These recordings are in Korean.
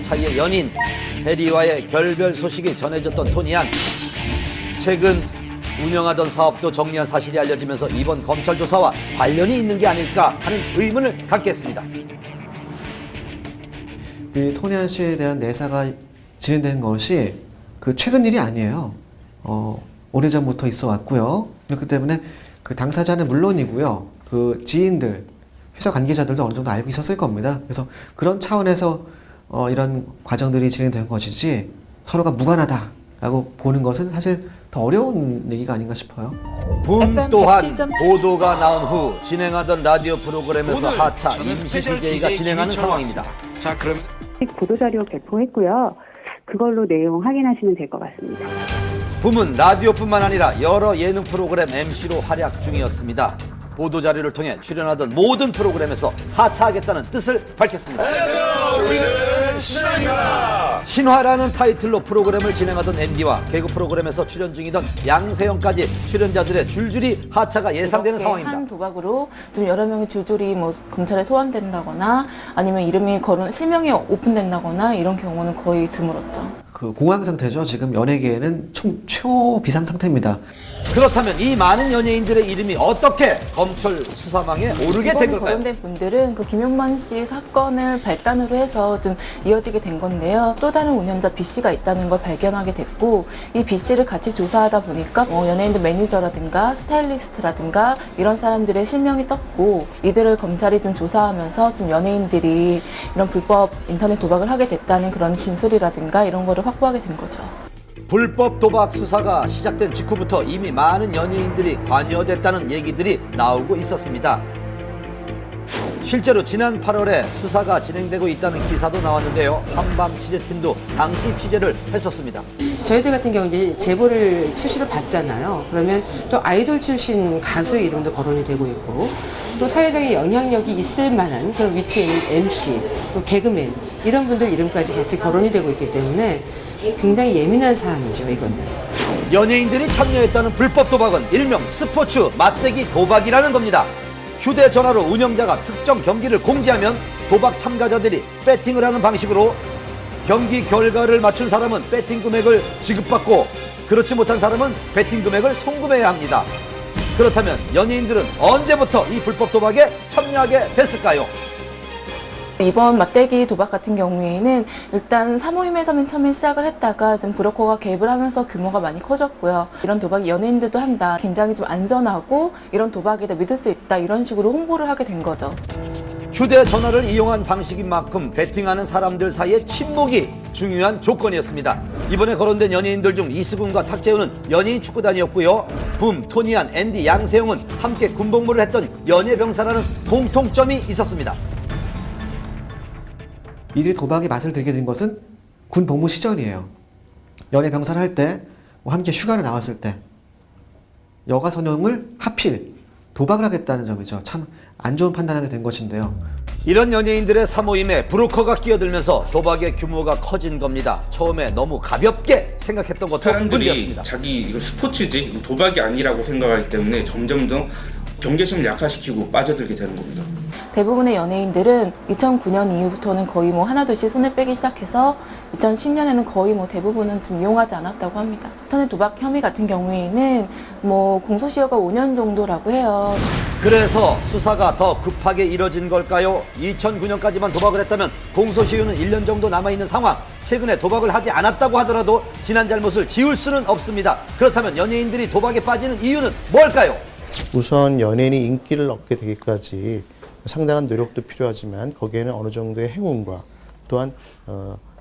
차이의 연인 해리와의 결별 소식이 전해졌던 토니안. 최근 운영하던 사업도 정리한 사실이 알려지면서 이번 검찰 조사와 관련이 있는 게 아닐까 하는 의문을 갖게 했습니다. 이 토니안 씨에 대한 내사가 진행된 것이 최근 일이 아니에요. 오래전부터 있어 왔고요. 그렇기 때문에 그 당사자는 물론이고요. 그 지인들, 회사 관계자들도 어느 정도 알고 있었을 겁니다. 그래서 그런 차원에서 이런 과정들이 진행된 것이지 서로가 무관하다라고 보는 것은 사실 더 어려운 얘기가 아닌가 싶어요. 붐 또한 보도가 나온 후 진행하던 라디오 프로그램에서 하차 임시 DJ가 진행하는 상황입니다. 자, 그럼 보도자료 배포했고요. 그걸로 내용 확인하시면 될 것 같습니다. 붐은 라디오뿐만 아니라 여러 예능 프로그램 MC로 활약 중이었습니다. 보도자료를 통해 출연하던 모든 프로그램에서 하차하겠다는 뜻을 밝혔습니다. 우리는 신화입니다. 신화라는 타이틀로 프로그램을 진행하던 MB와 개그 프로그램에서 출연 중이던 양세형까지 출연자들의 줄줄이 하차가 예상되는 상황입니다. 한 도박으로 좀 여러 명이 줄줄이 뭐 검찰에 소환된다거나 아니면 이름이 거론 실명이 오픈된다거나 이런 경우는 거의 드물었죠. 그 공황 상태죠. 지금 연예계에는 초비상 상태입니다. 그렇다면 이 많은 연예인들의 이름이 어떻게 검찰 수사망에 오르게 된 이번에 걸까요? 거론된 분들은 그 김용만 씨 사건을 발단으로 해서 좀 이어지게 된 건데요. 또 다른 운영자 B 씨가 있다는 걸 발견하게 됐고 이 B 씨를 같이 조사하다 보니까 연예인들 매니저라든가 스타일리스트라든가 이런 사람들의 실명이 떴고 이들을 검찰이 좀 조사하면서 좀 연예인들이 이런 불법 인터넷 도박을 하게 됐다는 그런 진술이라든가 이런 거를 확보하게 된 거죠. 불법 도박 수사가 시작된 직후부터 이미 많은 연예인들이 관여됐다는 얘기들이 나오고 있었습니다. 실제로 지난 8월에 수사가 진행되고 있다는 기사도 나왔는데요. 한밤 취재팀도 당시 취재를 했었습니다. 저희들 같은 경우는 제보를 수시로 받잖아요. 그러면 또 아이돌 출신 가수 이름도 거론이 되고 있고 또 사회적인 영향력이 있을 만한 그런 위치에 있는 MC, 또 개그맨 이런 분들 이름까지 같이 거론이 되고 있기 때문에 굉장히 예민한 사안이죠, 이거는. 연예인들이 참여했다는 불법 도박은 일명 스포츠 맞대기 도박이라는 겁니다. 휴대전화로 운영자가 특정 경기를 공지하면 도박 참가자들이 배팅을 하는 방식으로 경기 결과를 맞춘 사람은 배팅 금액을 지급받고 그렇지 못한 사람은 배팅 금액을 송금해야 합니다. 그렇다면 연예인들은 언제부터 이 불법 도박에 참여하게 됐을까요? 이번 맞대기 도박 같은 경우에는 일단 사모임에서 맨 처음에 시작을 했다가 좀 브로커가 개입을 하면서 규모가 많이 커졌고요. 이런 도박이 연예인들도 한다. 굉장히 좀 안전하고 이런 도박이다 믿을 수 있다. 이런 식으로 홍보를 하게 된 거죠. 휴대전화를 이용한 방식인 만큼 배팅하는 사람들 사이의 친목이 중요한 조건이었습니다. 이번에 거론된 연예인들 중 이수근과 탁재훈은 연예인 축구단이었고요. 붐, 토니안, 앤디, 양세형은 함께 군복무를 했던 연예병사라는 공통점이 있었습니다. 이들이 도박의 맛을 들게 된 것은 군 복무 시절이에요. 연예 병사를 할 때, 함께 휴가를 나왔을 때, 여가 선용을 하필 도박을 하겠다는 점이죠. 참 안 좋은 판단하게 된 것인데요. 이런 연예인들의 사모임에 브로커가 끼어들면서 도박의 규모가 커진 겁니다. 처음에 너무 가볍게 생각했던 것도 사람들이 문제였습니다. 자기 이거 스포츠지 도박이 아니라고 생각하기 때문에 점점 더 경계심을 약화시키고 빠져들게 되는 겁니다. 대부분의 연예인들은 2009년 이후부터는 거의 뭐 하나둘씩 손을 빼기 시작해서 2010년에는 거의 뭐 대부분은 좀 이용하지 않았다고 합니다. 인터넷 도박 혐의 같은 경우에는 뭐 공소시효가 5년 정도라고 해요. 그래서 수사가 더 급하게 이뤄진 걸까요? 2009년까지만 도박을 했다면 공소시효는 1년 정도 남아있는 상황. 최근에 도박을 하지 않았다고 하더라도 지난 잘못을 지울 수는 없습니다. 그렇다면 연예인들이 도박에 빠지는 이유는 뭘까요? 우선 연예인이 인기를 얻게 되기까지 상당한 노력도 필요하지만 거기에는 어느 정도의 행운과 또한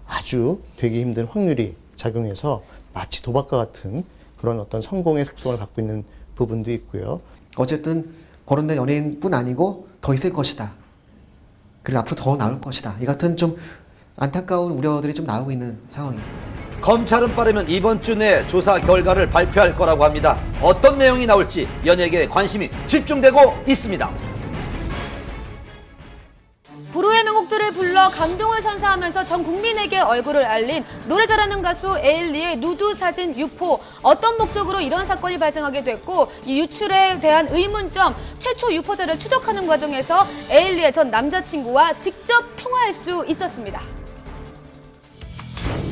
아주 되기 힘든 확률이 작용해서 마치 도박과 같은 그런 어떤 성공의 속성을 갖고 있는 부분도 있고요. 어쨌든 거론된 연예인뿐 아니고 더 있을 것이다. 그리고 앞으로 더 나올 것이다. 이 같은 좀 안타까운 우려들이 좀 나오고 있는 상황입니다. 검찰은 빠르면 이번 주 내 조사 결과를 발표할 거라고 합니다. 어떤 내용이 나올지 연예계에 관심이 집중되고 있습니다. 불후의 명곡들을 불러 감동을 선사하면서 전 국민에게 얼굴을 알린 노래 잘하는 가수 에일리의 누드 사진 유포. 어떤 목적으로 이런 사건이 발생하게 됐고 이 유출에 대한 의문점, 최초 유포자를 추적하는 과정에서 에일리의 전 남자친구와 직접 통화할 수 있었습니다.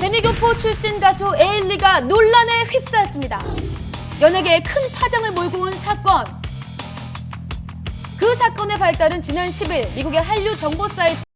재미교포 출신 가수 에일리가 논란에 휩싸였습니다. 연예계에 큰 파장을 몰고 온 사건. 그 사건의 발달은 지난 10일 미국의 한류 정보 사이트